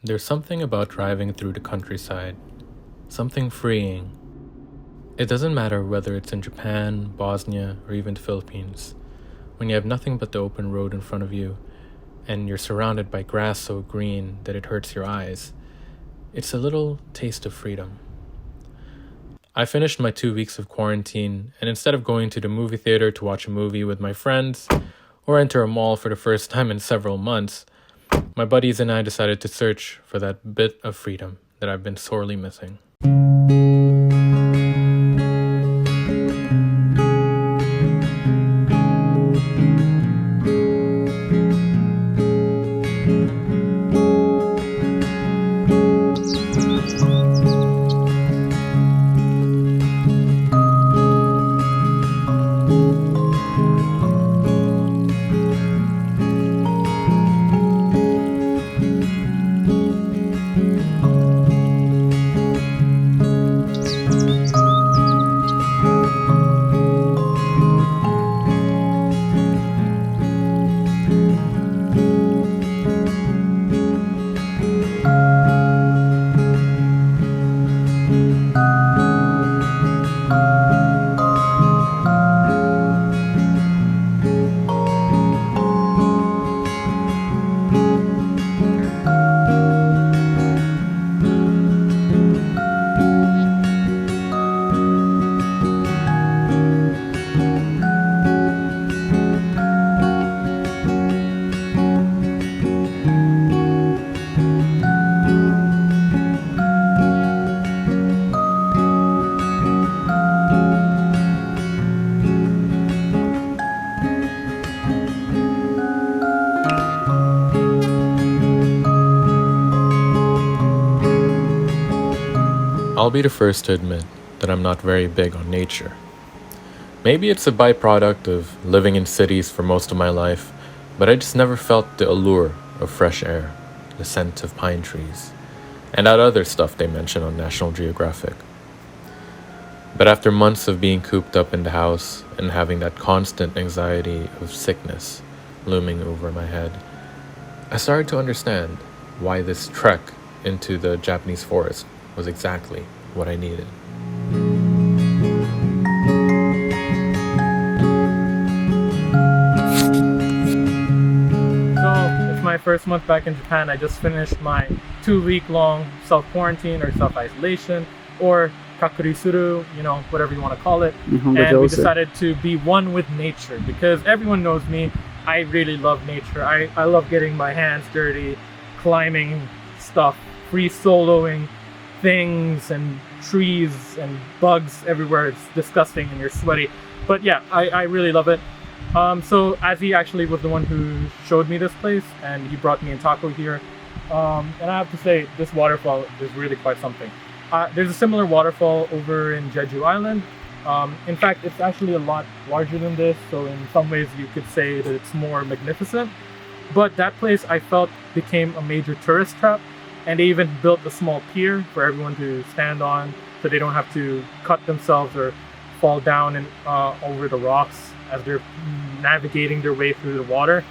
There's something about driving through the countryside, something freeing. It doesn't matter whether it's in Japan, Bosnia, or even the Philippines. When you have nothing but the open road in front of you, and you're surrounded by grass so green that it hurts your eyes, it's a little taste of freedom. I finished my 2 weeks of quarantine, and instead of going to the movie theater to watch a movie with my friends, or enter a mall for the first time in several months, my buddies and I decided to search for that bit of freedom that I've been sorely missing. I'll be the first to admit that I'm not very big on nature. Maybe it's a byproduct of living in cities for most of my life, but I just never felt the allure of fresh air, the scent of pine trees, and that other stuff they mention on National Geographic. But after months of being cooped up in the house and having that constant anxiety of sickness looming over my head, I started to understand why this trek into the Japanese forest was exactly what I needed. So it's my first month back in Japan. I just finished my 2-week-long self-quarantine or self-isolation or kakurisuru, whatever you want to call it. And we decided to be one with nature because everyone knows me. I really love nature. I love getting my hands dirty, climbing stuff, free soloing things and trees and bugs everywhere. It's disgusting and you're sweaty. But yeah, I really love it. So Azzy actually was the one who showed me this place and he brought me in taco here. And I have to say, this waterfall is really quite something. There's a similar waterfall over in Jeju Island. In fact, it's actually a lot larger than this. So in some ways you could say that it's more magnificent. But that place I felt became a major tourist trap. And they even built a small pier for everyone to stand on so they don't have to cut themselves or fall down and over the rocks as they're navigating their way through the water.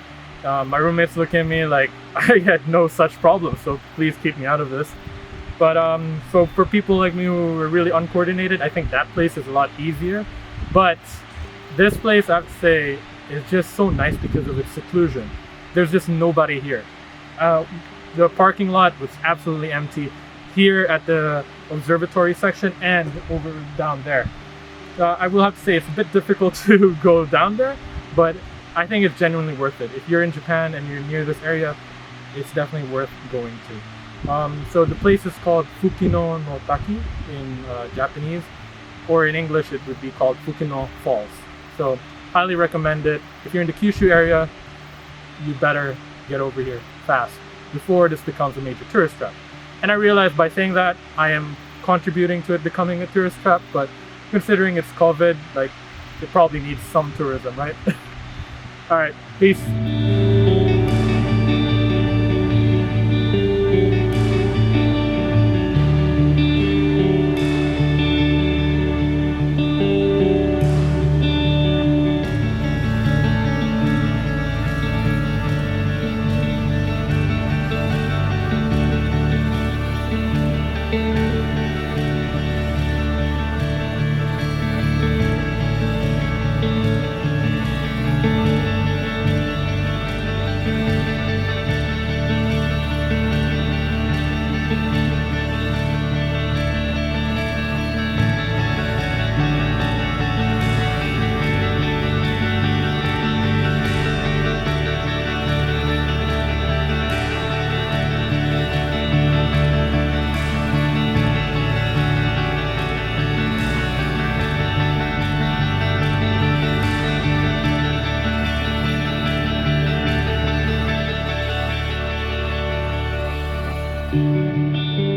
My roommates look at me like I had no such problem, so please keep me out of this. But so for people like me who are really uncoordinated, I think that place is a lot easier. But this place, I have to say, is just so nice because of its seclusion. There's just nobody here. The parking lot was absolutely empty here at the observatory section and over down there. I will have to say it's a bit difficult to go down there, but I think it's genuinely worth it. If you're in Japan and you're near this area, it's definitely worth going to. So the place is called Fukino no Taki in Japanese, or in English it would be called Fukino Falls. So highly recommend it. If you're in the Kyushu area, you better get over here fast before this becomes a major tourist trap. And I realize by saying that, I am contributing to it becoming a tourist trap, but considering it's COVID, it probably needs some tourism, right? Alright, peace. Bye.